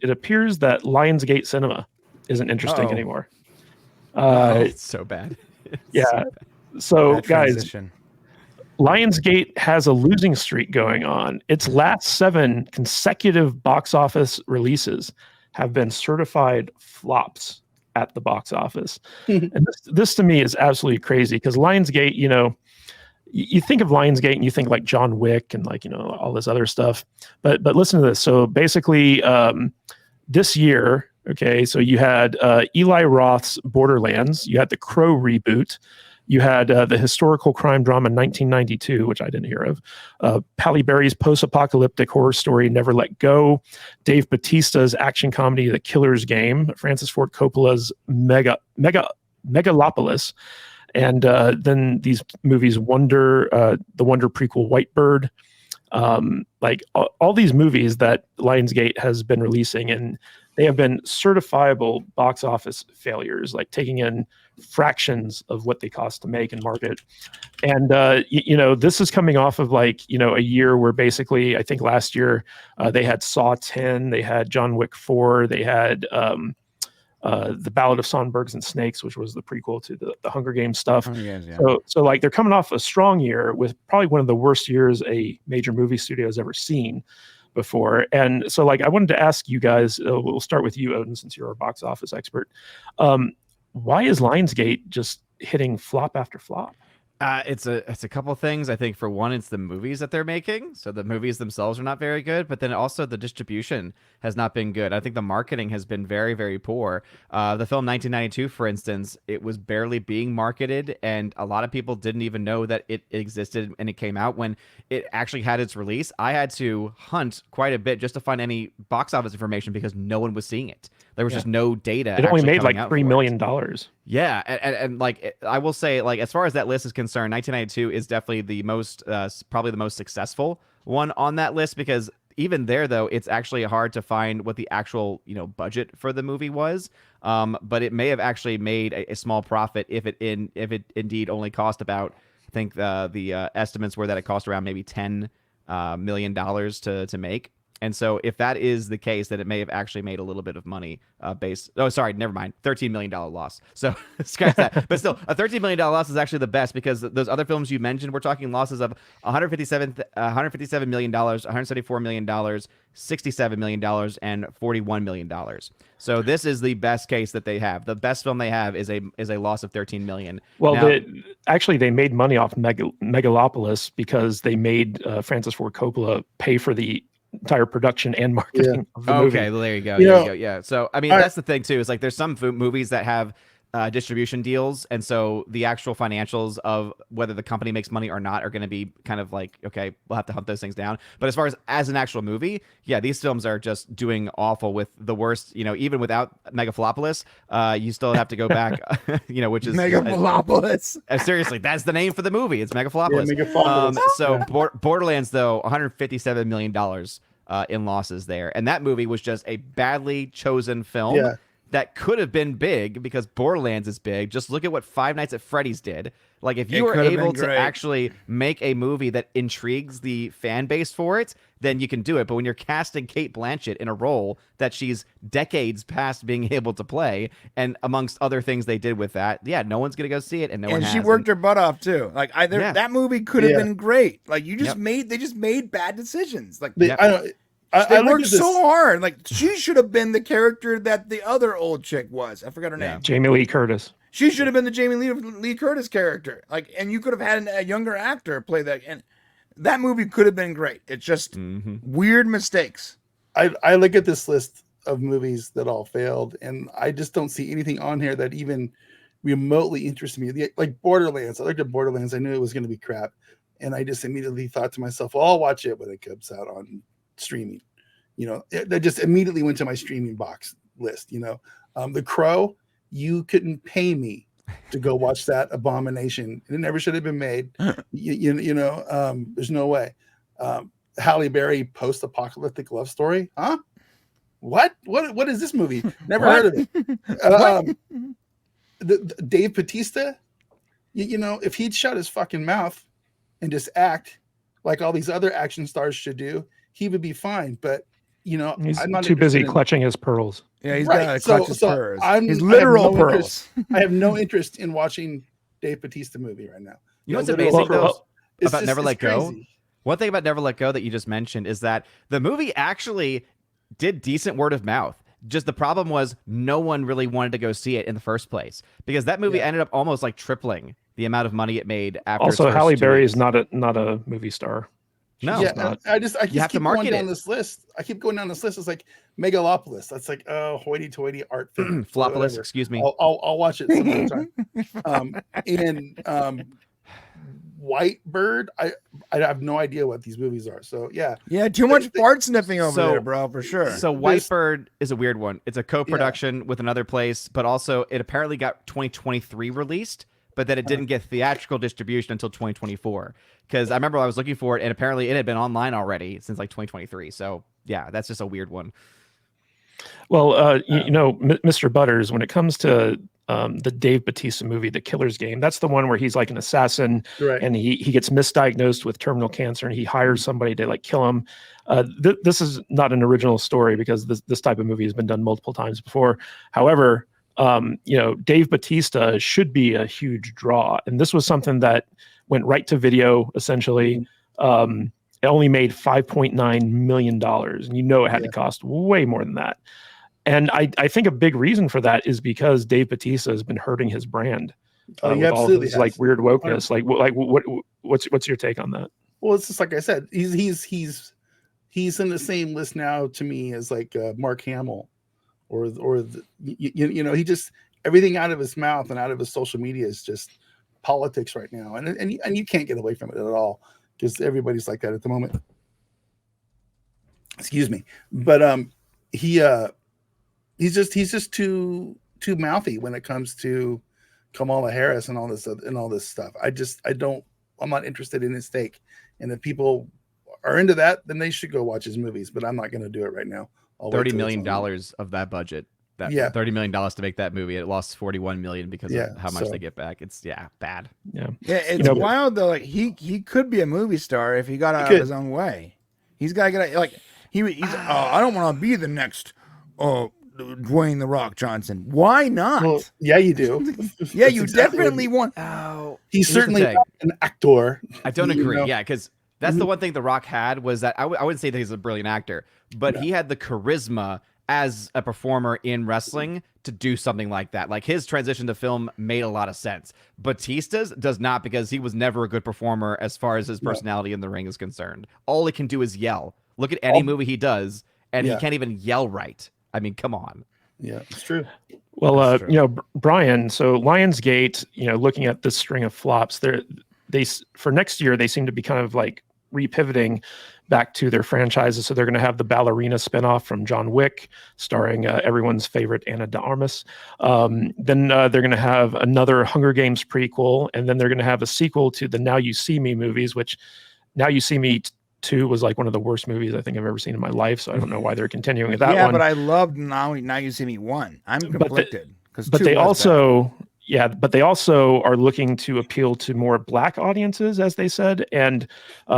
it appears that Lionsgate Cinema isn't interesting anymore. It's so bad. Yeah. So, That guys, transition. Lionsgate has a losing streak going on. Its last 7 consecutive box office releases have been certified flops at the box office. And this to me is absolutely crazy because Lionsgate, you think of Lionsgate and you think like John Wick and like, all this other stuff. But listen to this. So basically, this year, okay, so you had Eli Roth's Borderlands, you had the Crow reboot, you had the historical crime drama 1992, which I didn't hear of, Halle Berry's post-apocalyptic horror story Never Let Go, Dave Bautista's action comedy The Killer's Game, Francis Ford Coppola's Megalopolis, and then these movies the Wonder prequel White Bird, like all these movies that Lionsgate has been releasing, and they have been certifiable box office failures, like taking in fractions of what they cost to make and market. And this is coming off of like a year where basically I think last year they had Saw 10, they had John Wick 4, they had the Ballad of Songbirds and Snakes, which was the prequel to the Hunger Games stuff. Yeah. So like they're coming off a strong year with probably one of the worst years a major movie studio has ever seen before. And so like I wanted to ask you guys, we'll start with you, Odin, since you're our box office expert. Why is Lionsgate just hitting flop after flop? It's a couple of things. I think for one, it's the movies that they're making. So the movies themselves are not very good, but then also the distribution has not been good. I think the marketing has been very, very poor. The film 1992, for instance, it was barely being marketed, and a lot of people didn't even know that it existed, and it came out when it actually had its release. I had to hunt quite a bit just to find any box office information because no one was seeing it. There was just no data. It only made like $3 million. Yeah, and like I will say, like as far as that list is concerned, 1992 is definitely the most, probably the most successful one on that list, because even there though, it's actually hard to find what the actual budget for the movie was. But it may have actually made a small profit if it indeed only cost about, I think the estimates were that it cost around maybe $10 million to make. And so if that is the case, then it may have actually made a little bit of money never mind. $13 million loss. So scratch that. But still, a $13 million loss is actually the best, because those other films you mentioned, we're talking losses of $157 million, $174 million, $67 million, and $41 million. So this is the best case that they have. The best film they have is a loss of $13 million. Well, they made money off Megalopolis because they made Francis Ford Coppola pay for the entire production and marketing of the movie. Okay, well, there you go. There you go. Yeah. So, I mean, that's the thing too, is like there's some movies that have distribution deals, and so the actual financials of whether the company makes money or not are going to be kind of like, okay, we'll have to hunt those things down. But as far as an actual movie, yeah, these films are just doing awful with the worst. Even without Megalopolis, you still have to go back. Which is Megalopolis. Seriously, that's the name for the movie. It's Megalopolis. Yeah, Megalopolis. Borderlands though, $157 million in losses there, and that movie was just a badly chosen film. Yeah. That could have been big because Borderlands is big. Just look at what Five Nights at Freddy's did. Like, if you were able to actually make a movie that intrigues the fan base for it, then you can do it. But when you're casting Cate Blanchett in a role that she's decades past being able to play, and amongst other things they did with that, yeah, no one's gonna go see it, and no one has. And she worked her butt off too. Like that movie could have been great. Like they just made bad decisions. Like they worked so hard. Like she should have been the character that the other old chick was. I forgot her name. Jamie Lee Curtis. She should have been the Jamie Lee Curtis character. Like, and you could have had a younger actor play that. And that movie could have been great. It's just weird mistakes. I look at this list of movies that all failed, and I just don't see anything on here that even remotely interested me. Like Borderlands. I looked at Borderlands. I knew it was going to be crap, and I just immediately thought to myself, well, I'll watch it when it comes out on streaming. That just immediately went to my streaming box list. The Crow, you couldn't pay me to go watch that abomination. It never should have been made. There's no way. Halle Berry post-apocalyptic love story, huh? What is this movie? Never heard of it. Dave Bautista, if he'd shut his fucking mouth and just act like all these other action stars should do, he would be fine. But he's I'm not too busy clutching his pearls. Yeah, he's got to clutch his pearls. His literal pearls. I have no interest in watching Dave Bautista movie right now. You know what's amazing though about just, Never Let Go? Crazy. One thing about Never Let Go that you just mentioned is that the movie actually did decent word of mouth. Just the problem was no one really wanted to go see it in the first place because that movie ended up almost like tripling the amount of money it made after. Also, Halle Berry is not a movie star. No, I just keep going down this list. I keep going down this list. It's like Megalopolis. That's like hoity-toity art film. Flopolis, excuse me. I'll watch it some other time. And White Bird. I have no idea what these movies are. So yeah, too much fart sniffing over there, bro, for sure. So White Bird is a weird one. It's a co-production with another place, but also it apparently got 2023 released, but then it didn't get theatrical distribution until 2024. Because I remember I was looking for it, and apparently it had been online already since like 2023. So yeah, that's just a weird one. Well, Mr. Butters, when it comes to the Dave Bautista movie, The Killer's Game, that's the one where he's like an assassin, and he gets misdiagnosed with terminal cancer, and he hires somebody to like kill him. This is not an original story because this type of movie has been done multiple times before. However, Dave Bautista should be a huge draw, and this was something that went right to video essentially. It only made $5.9 million, and it had to cost way more than that. And I think a big reason for that is because Dave Bautista has been hurting his brand with all of his like weird wokeness. What's your take on that? Well, it's just like I said, he's in the same list now to me as like Mark Hamill, he just everything out of his mouth and out of his social media is just politics right now, and you can't get away from it at all because everybody's like that at the moment. Excuse me, but he's just too mouthy when it comes to Kamala Harris and all this stuff. I'm not interested in his take, and if people are into that, then they should go watch his movies. But I'm not going to do it right now. $30 million of that budget. $30 million to make that movie. It lost $41 million because of how much they get back. It's bad. Yeah, it's wild though. Like he could be a movie star if he got out of his own way. He's got to get like he's. I don't want to be the next Dwayne the Rock Johnson. Why not? Well, yeah, you do. Yeah, you definitely want. He's certainly not an actor. I don't agree. Yeah, because that's the one thing The Rock had was that I wouldn't say that he's a brilliant actor, but he had the charisma as a performer in wrestling to do something like that. Like his transition to film made a lot of sense. Batista's does not because he was never a good performer as far as his personality in the ring is concerned. All he can do is yell. Look at any movie he does, and he can't even yell right. I mean, come on. Yeah, it's true. Well, Brian, so Lionsgate, looking at this string of flops, they for next year, they seem to be kind of like repivoting back to their franchises. So they're going to have the ballerina spinoff from John Wick, starring everyone's favorite Ana de Armas. Then they're going to have another Hunger Games prequel, and then they're going to have a sequel to the Now You See Me movies, which Now You See Me 2 was like one of the worst movies I think I've ever seen in my life. So I don't know why they're continuing with that one. Yeah, but I loved Now You See Me 1. I'm conflicted. But they also... Yeah, but they also are looking to appeal to more Black audiences, as they said, and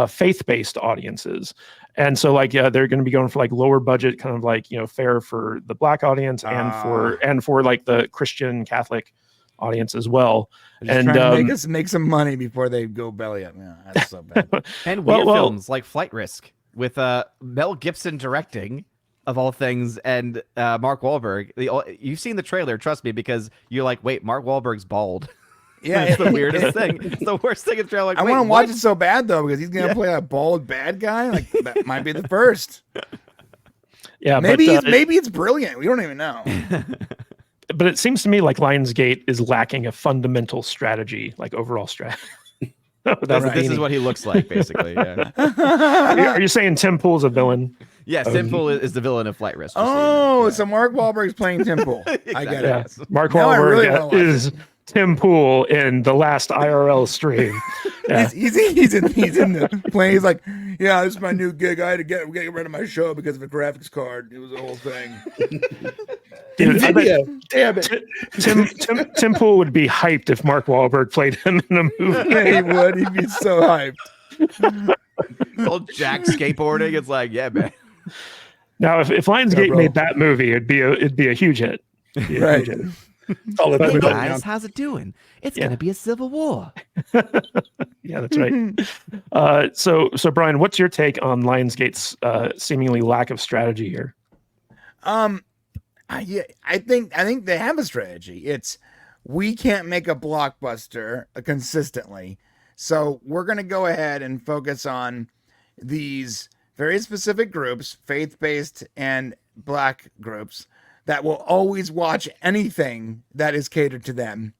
faith-based audiences. And so, they're going to be going for like lower budget, kind of like fare for the Black audience and for like the Christian Catholic audience as well. And trying to make some money before they go belly up. Yeah, that's so bad. And weird films like Flight Risk with Mel Gibson directing. Of all things, and Mark Wahlberg. You've seen the trailer, trust me, because you're like, wait, Mark Wahlberg's bald. Yeah, it's the weirdest thing. It's the worst thing in the trailer. Like, I want to watch it so bad though, because he's gonna play a bald bad guy. Like that might be the first. Yeah, maybe it's brilliant. We don't even know. But it seems to me like Lionsgate is lacking a fundamental strategy, like overall strategy. This is what he looks like, basically. Yeah. Are you saying Tim Pool's a villain? Yeah, Tim Pool is the villain of Flight Risk. So Mark Wahlberg's playing Tim Pool. Exactly. I get it. Yeah. Mark Wahlberg is Tim Pool in the last IRL stream. Yeah. He's in the plane. He's like, yeah, this is my new gig. I had to get rid of my show because of a graphics card. It was a whole thing. Dude, damn it. Tim Pool would be hyped if Mark Wahlberg played him in a movie. Yeah, he would. He'd be so hyped. Old Jack skateboarding. It's like, yeah, man. Now, if Lionsgate made that movie, it'd be a huge hit. Right. Hey guys, how's it doing? It's gonna be a civil war. Yeah, that's right. So Brian, what's your take on Lionsgate's seemingly lack of strategy here? I think they have a strategy. It's we can't make a blockbuster consistently, so we're gonna go ahead and focus on these very specific groups, faith-based and Black groups, that will always watch anything that is catered to them,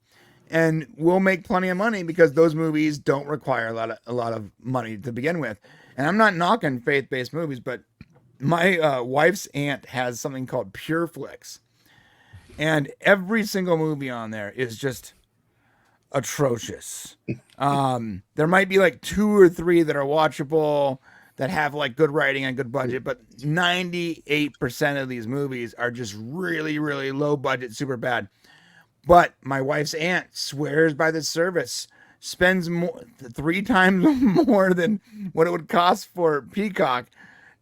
and we'll make plenty of money because those movies don't require a lot of money to begin with. And I'm not knocking faith-based movies, but my wife's aunt has something called Pure Flix, and every single movie on there is just atrocious. There might be like 2 or 3 that are watchable, that have like good writing and good budget, but 98% of these movies are just really, really low budget, super bad. But my wife's aunt swears by this service, spends 3 times more than what it would cost for Peacock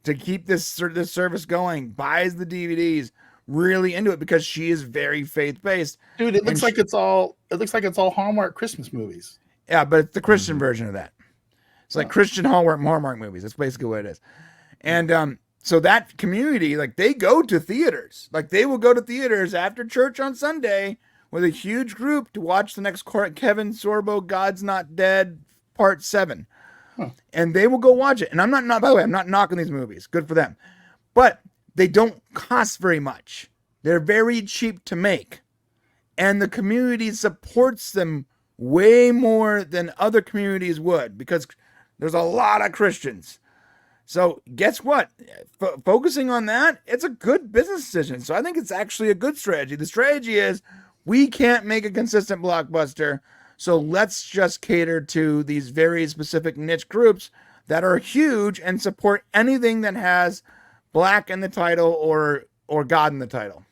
to keep this service going, buys the DVDs, really into it because she is very faith-based. Dude, it looks like it's all Hallmark Christmas movies. Yeah, but it's the Christian version of that. It's like Christian Hallmark movies. That's basically what it is. And so that community, like, they go to theaters. Like, they will go to theaters after church on Sunday with a huge group to watch the next Kevin Sorbo God's Not Dead Part 7. Huh. And they will go watch it. And I'm not, by the way, I'm not knocking these movies. Good for them. But they don't cost very much. They're very cheap to make. And the community supports them way more than other communities would, because there's a lot of Christians. So guess what? Focusing on that, it's a good business decision. So I think it's actually a good strategy. The strategy is we can't make a consistent blockbuster, so let's just cater to these very specific niche groups that are huge and support anything that has Black in the title or God in the title.